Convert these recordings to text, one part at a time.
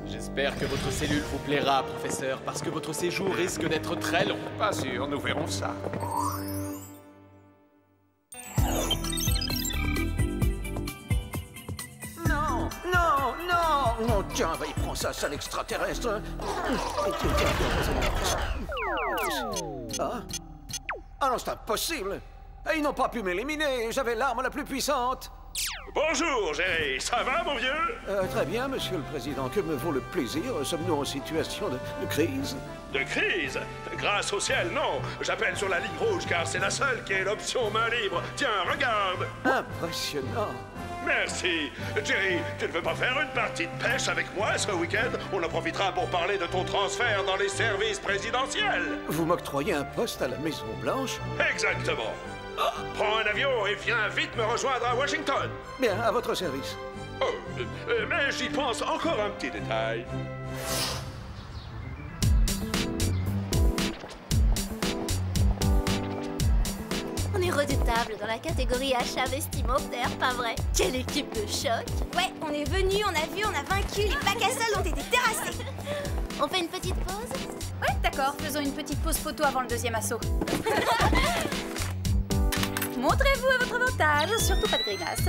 J'espère que votre cellule vous plaira, professeur, parce que votre séjour risque d'être très long. Pas sûr, nous verrons ça. Non, non, non! Non, tiens, va y prendre ça, sale extraterrestre! Ah? Ah non, c'est impossible! Et ils n'ont pas pu m'éliminer, j'avais l'arme la plus puissante! Bonjour, Jerry. Ça va, mon vieux? Très bien, monsieur le président. Que me vaut le plaisir? Sommes-nous en situation de crise? De crise? Grâce au ciel, non. J'appelle sur la ligne rouge car c'est la seule qui est l'option main libre. Tiens, regarde. Impressionnant. Merci. Jerry, tu ne veux pas faire une partie de pêche avec moi ce week-end? On en profitera pour parler de ton transfert dans les services présidentiels. Vous m'octroyez un poste à la Maison-Blanche? Exactement. Prends un avion et viens vite me rejoindre à Washington. Bien, à votre service. Oh, mais j'y pense encore un petit détail. On est redoutable dans la catégorie achat vestimentaire, pas vrai? Quelle équipe de choc! Ouais, on est venu, on a vu, on a vaincu, les bacs à sable ont été terrassés. On fait une petite pause? Ouais, d'accord, faisons une petite pause photo avant le deuxième assaut. Montrez-vous à votre avantage, surtout pas de grimace.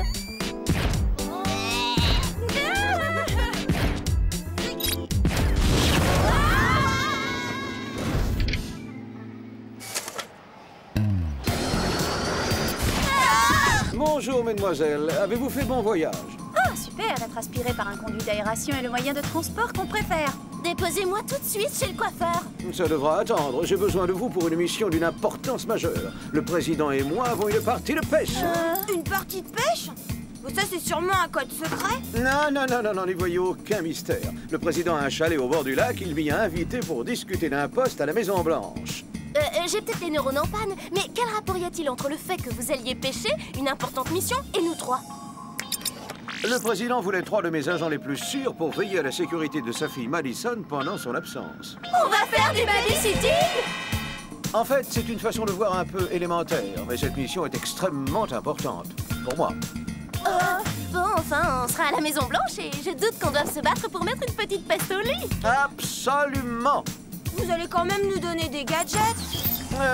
Bonjour, mesdemoiselles. Avez-vous fait bon voyage? Ah, super, être aspiré par un conduit d'aération est le moyen de transport qu'on préfère. Déposez-moi tout de suite chez le coiffeur. Ça devra attendre. J'ai besoin de vous pour une mission d'une importance majeure. Le président et moi avons une partie de pêche. Une partie de pêche? Ça, c'est sûrement un code secret. Non, n'y voyez aucun mystère. Le président a un chalet au bord du lac. Il m'y a invité pour discuter d'un poste à la Maison-Blanche. J'ai peut-être les neurones en panne, mais quel rapport y a-t-il entre le fait que vous alliez pêcher, une importante mission, et nous trois? Le président voulait 3 de mes agents les plus sûrs pour veiller à la sécurité de sa fille Madison pendant son absence. On va faire du babysitting? En fait, c'est une façon de voir un peu élémentaire, mais cette mission est extrêmement importante. Pour moi. Bon, enfin, on sera à la Maison-Blanche et je doute qu'on doive se battre pour mettre une petite peste au lit. Absolument! Vous allez quand même nous donner des gadgets?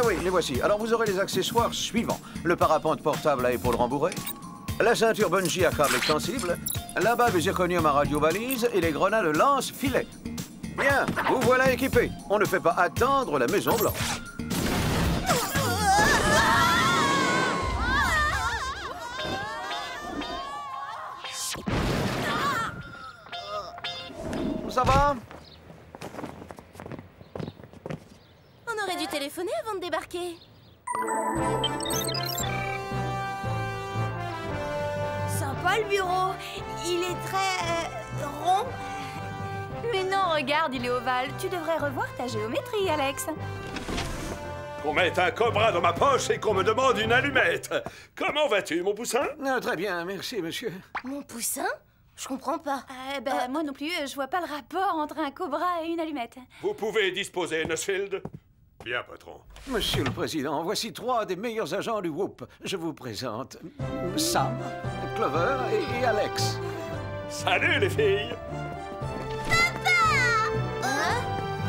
Oui, les voici. Alors, vous aurez les accessoires suivants. Le parapente portable à épaules rembourrées, la ceinture bungee à câble extensible, la bague zirconium à radio-balise et les grenades lance-filet. Bien, vous voilà équipés. On ne fait pas attendre la Maison-Blanche. Ça va? On aurait dû téléphoner avant de débarquer. Sympa le bureau. Il est très rond. Mais non, regarde, il est ovale. Tu devrais revoir ta géométrie, Alex. Qu'on mette un cobra dans ma poche et qu'on me demande une allumette. Comment vas-tu, mon poussin? Très bien, merci, monsieur. Mon poussin? Je comprends pas. Moi non plus, je vois pas le rapport entre un cobra et une allumette. Vous pouvez disposer, Nussfield. Bien, patron. Monsieur le Président, voici 3 des meilleurs agents du Whoop. Je vous présente Sam, Clover et Alex. Salut, les filles.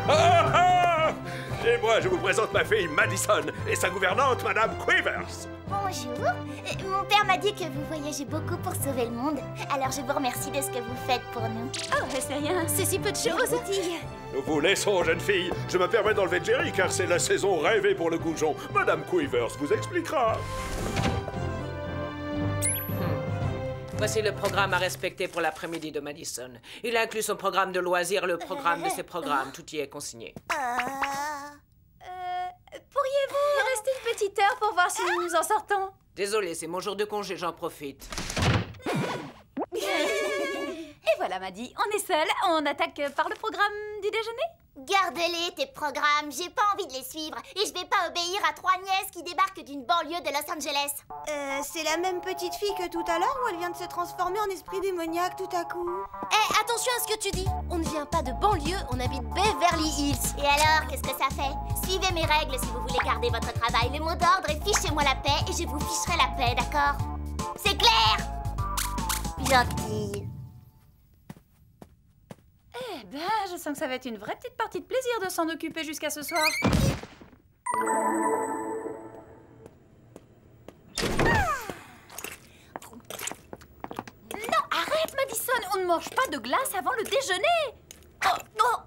Hein? Et moi, je vous présente ma fille Madison et sa gouvernante, Madame Quivers. Bonjour. Mon père m'a dit que vous voyagez beaucoup pour sauver le monde. Alors je vous remercie de ce que vous faites pour nous. Oh, c'est rien, c'est si peu de choses. Nous vous laissons, jeune fille. Je me permets d'enlever Jerry car c'est la saison rêvée pour le goujon. Madame Quivers vous expliquera. Voici le programme à respecter pour l'après-midi de Madison. Il inclut son programme de loisirs, le programme de ses programmes. Tout y est consigné. Pourriez-vous rester une petite heure pour voir si nous nous en sortons? Désolé, c'est mon jour de congé, j'en profite. Et voilà, Maddy, on est seul. On attaque par le programme du déjeuner? Garde-les, tes programmes. J'ai pas envie de les suivre. Et je vais pas obéir à 3 nièces qui débarquent d'une banlieue de Los Angeles. C'est la même petite fille que tout à l'heure ou elle vient de se transformer en esprit démoniaque tout à coup? Attention à ce que tu dis. On ne vient pas de banlieue, on habite Beverly Hills. Et alors, qu'est-ce que ça fait? Suivez mes règles si vous voulez garder votre travail. Le mot d'ordre est fichez-moi la paix et je vous ficherai la paix, d'accord? C'est clair? Gentil. Eh ben, je sens que ça va être une vraie petite partie de plaisir de s'en occuper jusqu'à ce soir. Non, arrête, Madison! On ne mange pas de glace avant le déjeuner! Oh, non!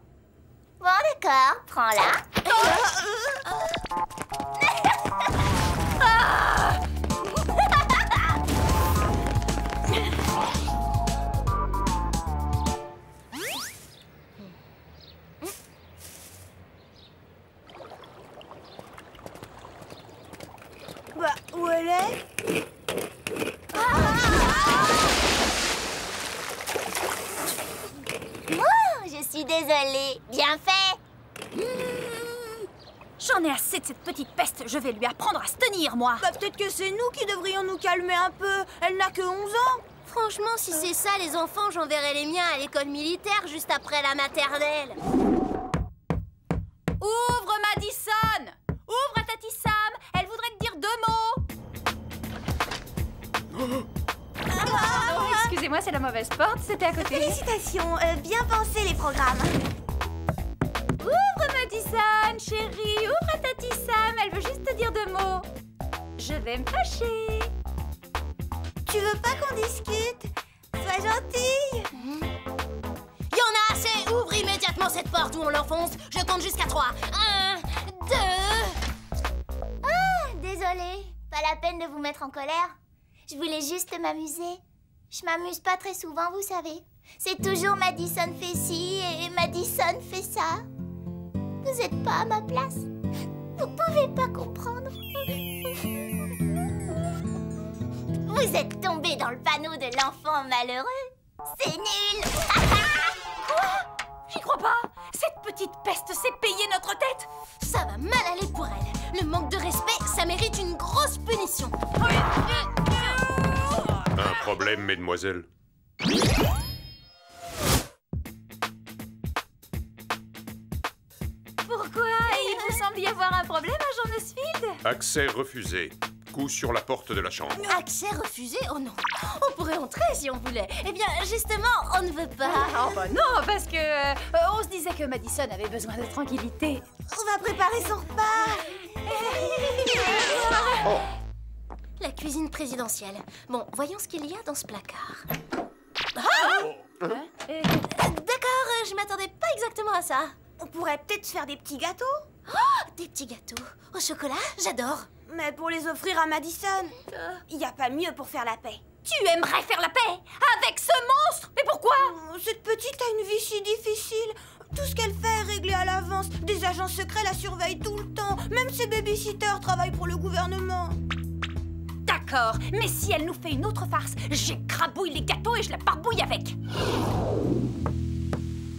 Bon, d'accord, prends-la. Bah, où elle est? Je suis désolée. Bien fait. J'en ai assez de cette petite peste. Je vais lui apprendre à se tenir, moi. Bah, peut-être que c'est nous qui devrions nous calmer un peu. Elle n'a que 11 ans. Franchement, si c'est ça, les enfants, j'enverrai les miens à l'école militaire juste après la maternelle. Ouvre, Madison! Ouvre, Tati Sam! Elle voudrait te dire 2 mots. Oh, excusez-moi, c'est la mauvaise porte. C'était à côté. Félicitations. Bien pensé, les programmes. Ouvre, Madison, chérie. Ouvre, Tati Sam. Elle veut juste te dire 2 mots. Je vais me fâcher. Tu veux pas qu'on discute? Sois gentille. Y en a assez! Ouvre immédiatement cette porte où on l'enfonce. Je compte jusqu'à 3. 1, 2... Ah, désolée. Pas la peine de vous mettre en colère. Je voulais juste m'amuser. Je m'amuse pas très souvent, vous savez. C'est toujours Madison fait ci et Madison fait ça. Vous êtes pas à ma place. Vous pouvez pas comprendre. Vous êtes tombé dans le panneau de l'enfant malheureux. C'est nul. Quoi? J'y crois pas. Cette petite peste s'est payée notre tête. Ça va mal aller pour elle. Le manque de respect, ça mérite une grosse punition. Un problème, mesdemoiselles? Pourquoi? Il vous semble y avoir un problème, agent Nussfield? Accès refusé. Coup sur la porte de la chambre. Accès refusé? Oh non. On pourrait entrer si on voulait. Eh bien, justement, on ne veut pas. Oh bah non, parce que on se disait que Madison avait besoin de tranquillité. On va préparer son repas. La cuisine présidentielle. Bon, voyons ce qu'il y a dans ce placard. D'accord, je m'attendais pas exactement à ça. On pourrait peut-être faire des petits gâteaux. Oh, des petits gâteaux. Au chocolat, j'adore. Mais pour les offrir à Madison, il n'y a pas mieux pour faire la paix. Tu aimerais faire la paix avec ce monstre? Mais pourquoi? Cette petite a une vie si difficile. Tout ce qu'elle fait est réglé à l'avance. Des agents secrets la surveillent tout le temps. Même ses babysitters travaillent pour le gouvernement. D'accord, mais si elle nous fait une autre farce, j'écrabouille les gâteaux et je la barbouille avec.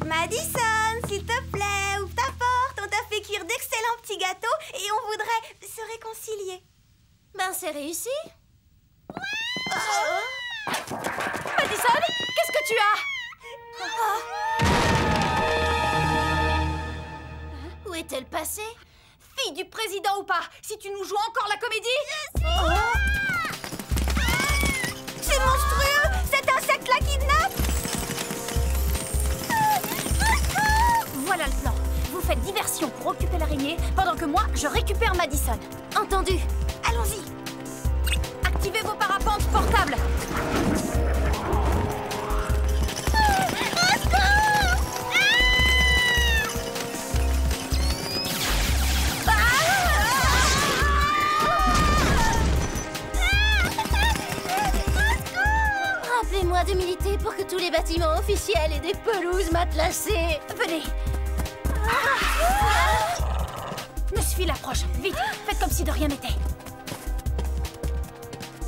Madison, s'il te plaît, ouvre ta porte. On t'a fait cuire d'excellents petits gâteaux et on voudrait se réconcilier. Ben, c'est réussi. Madison, qu'est-ce que tu as? Où est-elle passée? Fille du président ou pas, si tu nous joues encore la comédie... C'est monstrueux! Cet insecte-là kidnappe! Voilà le plan. Vous faites diversion pour occuper l'araignée, pendant que moi, je récupère Madison. Entendu. Allons-y. Activez vos parapentes portables. Rappelez-moi de militer pour que tous les bâtiments officiels aient des pelouses matelassées. Venez. Nussfield approche. Vite, faites comme si de rien n'était.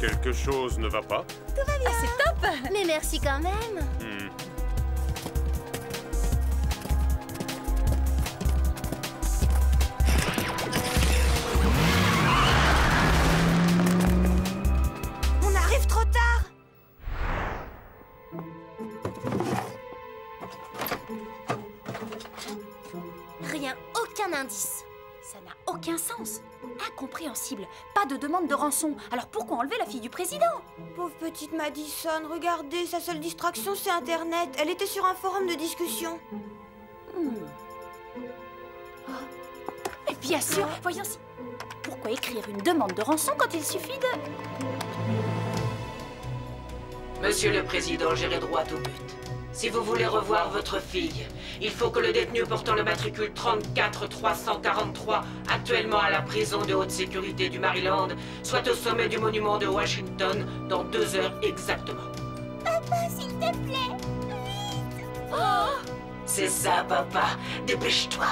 Quelque chose ne va pas? Tout va bien. Ah, c'est top. Mais merci quand même. On arrive trop tard. Rien, aucun indice. Ça n'a aucun sens. Incompréhensible. Pas de demande de rançon. Alors pourquoi enlever la fille du président? Pauvre petite Madison, regardez, sa seule distraction c'est Internet. Elle était sur un forum de discussion. Mais bien sûr, voyons si... Pourquoi écrire une demande de rançon quand il suffit de... Monsieur le Président, j'irai droit au but. Si vous voulez revoir votre fille, il faut que le détenu portant le matricule 34343, actuellement à la prison de haute sécurité du Maryland, soit au sommet du monument de Washington dans 2 heures exactement. Papa, s'il te plaît. C'est ça, papa. Dépêche-toi.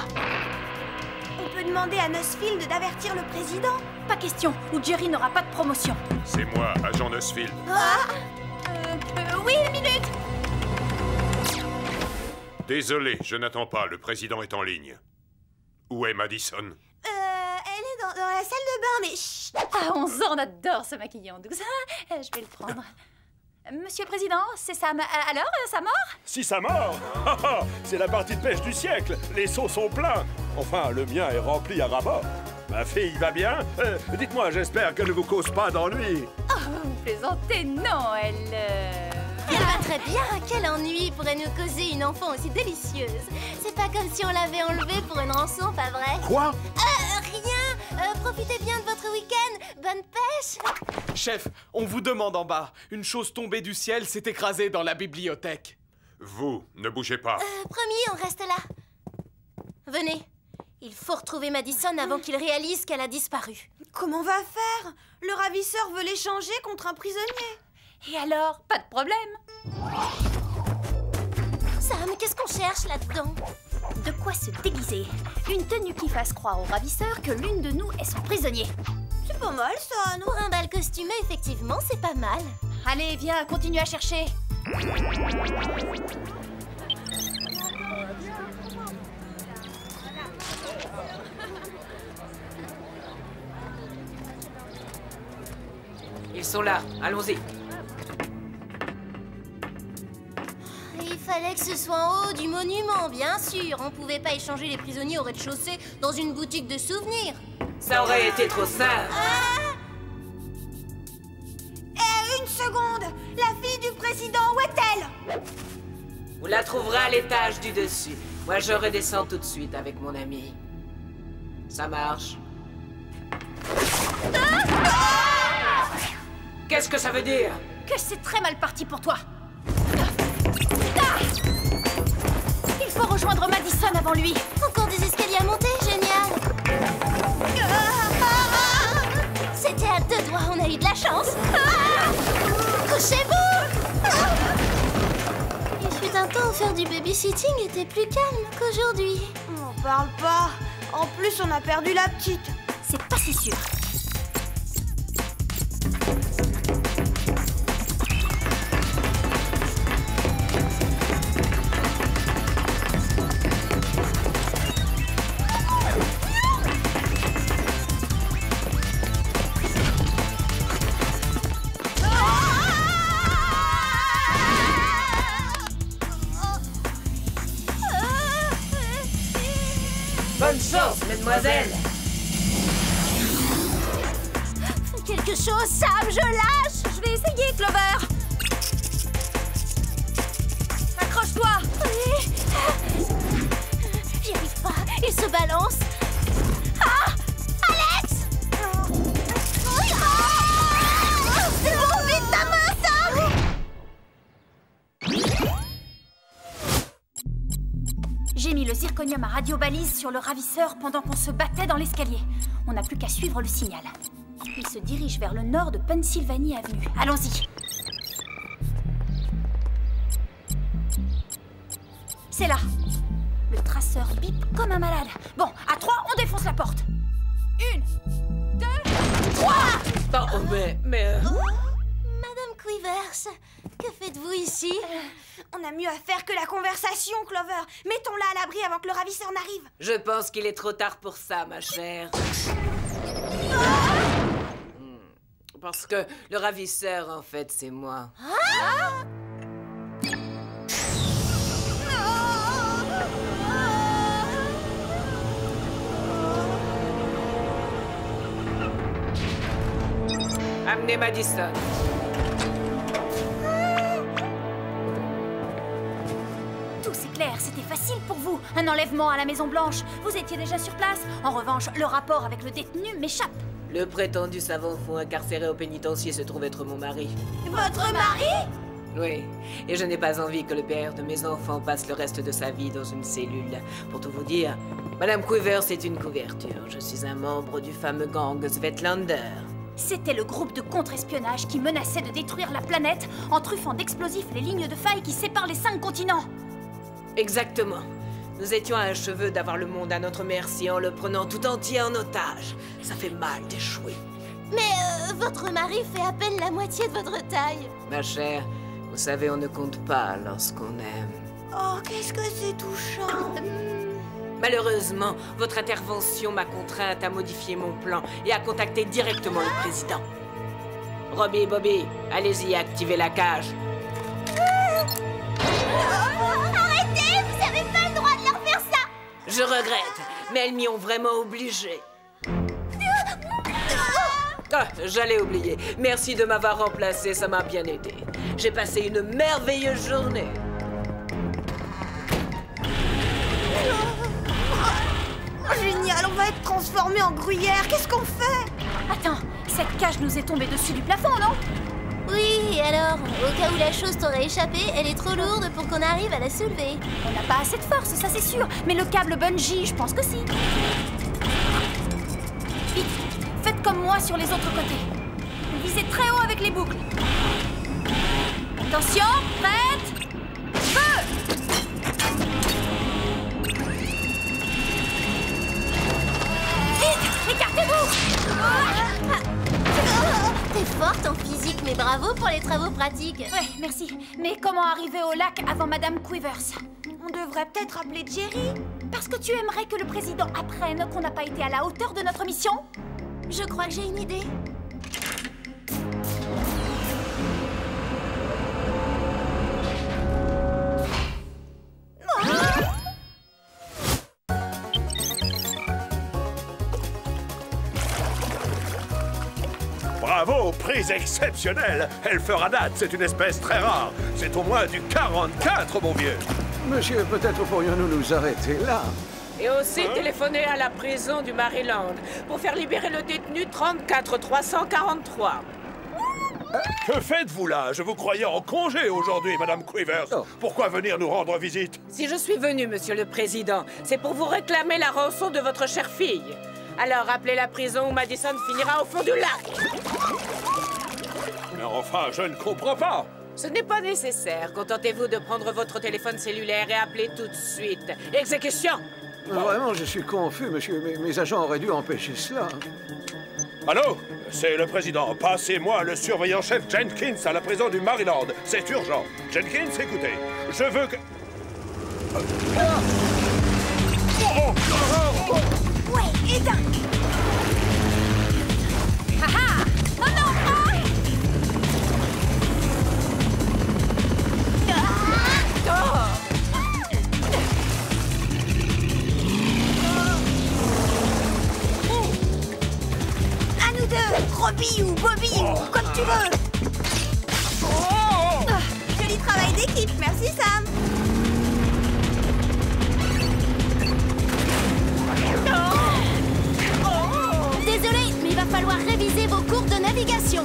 On peut demander à Nussfield d'avertir le président. Pas question, ou Jerry n'aura pas de promotion. C'est moi, agent Nussfield. Oui, une minute. Désolé, je n'attends pas, le président est en ligne. Où est Madison? Elle est dans la salle de bain, mais chut. À 11 ans, on adore se maquiller en douce. Je vais le prendre. Monsieur le Président, c'est Sam. Alors, sa mort? Si ça mord, c'est la partie de pêche du siècle. Les seaux sont pleins. Enfin, le mien est rempli à ras-bord. Ma fille va bien? Dites-moi, j'espère qu'elle ne vous cause pas d'ennui. Oh, vous plaisantez? Non, elle va très bien. Quel ennui pourrait nous causer une enfant aussi délicieuse. C'est pas comme si on l'avait enlevée pour une rançon, pas vrai? Quoi? Rien. Profitez bien de votre week-end. Bonne pêche. Chef, on vous demande en bas. Une chose tombée du ciel s'est écrasée dans la bibliothèque. Vous, ne bougez pas. Promis, on reste là. Venez. Il faut retrouver Madison avant qu'il réalise qu'elle a disparu. Comment on va faire? Le ravisseur veut l'échanger contre un prisonnier. Et alors? Pas de problème. Sam, qu'est-ce qu'on cherche là-dedans? De quoi se déguiser? Une tenue qui fasse croire au ravisseur que l'une de nous est son prisonnier. C'est pas mal ça, non? Pour un bal costumé, effectivement, c'est pas mal. Allez, viens, continue à chercher. Ils sont là, allons-y. Il fallait que ce soit en haut du monument, bien sûr. On pouvait pas échanger les prisonniers au rez-de-chaussée dans une boutique de souvenirs. Ça aurait été trop simple. Une seconde! La fille du président, où est-elle? Vous la trouverez à l'étage du dessus. Moi, je redescends tout de suite avec mon ami. Ça marche. Qu'est-ce que ça veut dire? Que c'est très mal parti pour toi. Il faut rejoindre Madison avant lui. Encore des escaliers à monter, génial. C'était à 2 doigts, on a eu de la chance. Couchez-vous. Il fut un temps où faire du babysitting était plus calme qu'aujourd'hui. On parle pas. En plus, on a perdu la petite. C'est pas si sûr. Bonne chance, mademoiselle. Fais quelque chose, Sam, je lâche. Je vais essayer, Clover. Accroche-toi. Oui. J'y arrive pas, il se balance. Ah, Alex. C'est bon, vite ta main, Sam. J'ai mis le zirconium à radiobalise sur le ravisseur pendant qu'on se battait dans l'escalier. On n'a plus qu'à suivre le signal. Il se dirige vers le nord de Pennsylvanie Avenue. Allons-y. C'est là. Le traceur bip comme un malade. Bon, à 3, on défonce la porte. 1, 2, 3. Oh, mais... Madame Quivers, que faites-vous ici? On a mieux à faire que la conversation, Clover. Mettons-la à l'abri avant que le ravisseur n'arrive. Je pense qu'il est trop tard pour ça, ma chère. Parce que le ravisseur, en fait, c'est moi. Amenez Madison. Tout c'est clair, c'était facile pour vous. Un enlèvement à la Maison Blanche. Vous étiez déjà sur place. En revanche, le rapport avec le détenu m'échappe. Le prétendu savant fou incarcéré au pénitencier se trouve être mon mari. Votre mari? Oui, et je n'ai pas envie que le père de mes enfants passe le reste de sa vie dans une cellule. Pour tout vous dire, Madame Quivers est une couverture. Je suis un membre du fameux gang Svetlander. C'était le groupe de contre-espionnage qui menaçait de détruire la planète en truffant d'explosifs les lignes de faille qui séparent les 5 continents. Exactement. Nous étions à un cheveu d'avoir le monde à notre merci en le prenant tout entier en otage. Ça fait mal d'échouer. Mais votre mari fait à peine la moitié de votre taille. Ma chère, vous savez, on ne compte pas lorsqu'on aime. Oh, qu'est-ce que c'est touchant. Malheureusement, votre intervention m'a contrainte à modifier mon plan et à contacter directement le président. Robbie et Bobby, allez-y, activez la cage. Arrêtez, vous avez pas le droit de leur faire ça. Je regrette, mais elles m'y ont vraiment obligé. Ah, j'allais oublier. Merci de m'avoir remplacé, ça m'a bien aidé. J'ai passé une merveilleuse journée. Oh, génial, on va être transformés en gruyère. Qu'est-ce qu'on fait? Attends, cette cage nous est tombée dessus du plafond, non? Oui, et alors, au cas où la chose t'aurait échappé, elle est trop lourde pour qu'on arrive à la soulever. On n'a pas assez de force, ça c'est sûr. Mais le câble bungee, je pense que si. Vite, faites comme moi sur les autres côtés. Visez très haut avec les boucles. Attention, prête, feu! Vite, écartez-vous! T'es forte en physique, mais bravo pour les travaux pratiques. Ouais, merci. Mais comment arriver au lac avant Madame Quivers? On devrait peut-être appeler Jerry. Parce que tu aimerais que le président apprenne qu'on n'a pas été à la hauteur de notre mission? Je crois que j'ai une idée. Bravo, prise exceptionnelle. Elle fera date, c'est une espèce très rare. C'est au moins du 44, mon vieux. Monsieur, peut-être pourrions-nous nous arrêter là? Et aussi téléphoner à la prison du Maryland pour faire libérer le détenu 34343. Que faites-vous là? Je vous croyais en congé aujourd'hui, Madame Quivers. Oh. Pourquoi venir nous rendre visite? Si je suis venu, Monsieur le Président, c'est pour vous réclamer la rançon de votre chère fille. Alors appelez la prison où Madison finira au fond du lac. Mais enfin, je ne comprends pas. Ce n'est pas nécessaire. Contentez-vous de prendre votre téléphone cellulaire et appelez tout de suite. Exécution! Vraiment, je suis confus, monsieur. Mes agents auraient dû empêcher cela. Allô? C'est le président. Passez-moi le surveillant-chef Jenkins à la prison du Maryland. C'est urgent. Jenkins, écoutez. Je veux que... Ouais, éteins. Haha! Oh non! À nous deux, Robbie ou Bobby, ou comme tu veux. Joli travail d'équipe, merci Sam. Désolé, mais il va falloir réviser vos cours de navigation.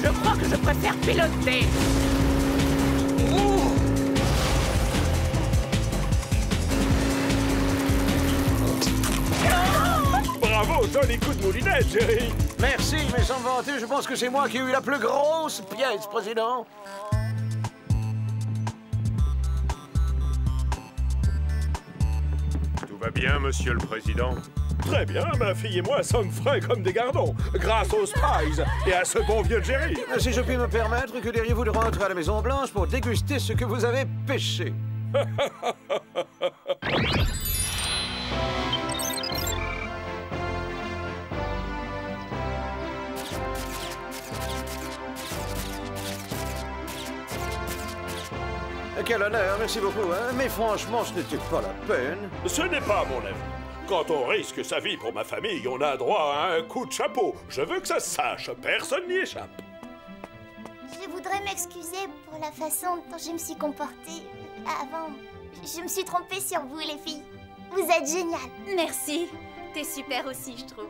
Je crois que je préfère piloter. Bravo, joli coup de moulinette, Jerry. Merci, mais sans me vanter, je pense que c'est moi qui ai eu la plus grosse pièce, président. Tout va bien, monsieur le président? Très bien, ma fille et moi sommes frais comme des gardons, grâce aux Spies et à ce bon vieux Jerry. Si je puis me permettre, que diriez-vous de rentrer à la Maison-Blanche pour déguster ce que vous avez pêché? Quel honneur, merci beaucoup, hein? Mais franchement, ce n'était pas la peine. Ce n'est pas mon avis. Quand on risque sa vie pour ma famille, on a droit à un coup de chapeau. Je veux que ça se sache, personne n'y échappe. Je voudrais m'excuser pour la façon dont je me suis comportée avant. Je me suis trompée sur vous, les filles. Vous êtes géniales. Merci. T'es super aussi, je trouve.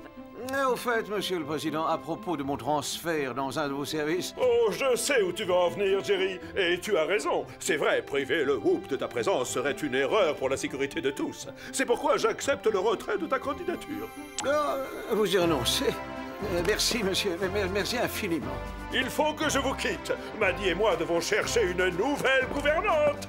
Au fait, Monsieur le Président, à propos de mon transfert dans un de vos services... Oh, je sais où tu veux en venir, Jerry. Et tu as raison. C'est vrai, priver le Whoop de ta présence serait une erreur pour la sécurité de tous. C'est pourquoi j'accepte le retrait de ta candidature. Vous y renoncez. Merci, monsieur. Merci infiniment. Il faut que je vous quitte. Maddie et moi devons chercher une nouvelle gouvernante.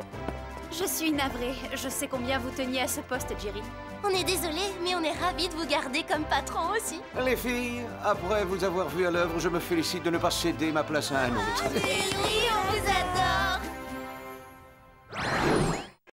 Je suis navrée. Je sais combien vous teniez à ce poste, Jerry. On est désolé, mais on est ravis de vous garder comme patron aussi. Les filles, après vous avoir vu à l'œuvre, je me félicite de ne pas céder ma place à un autre. Oui.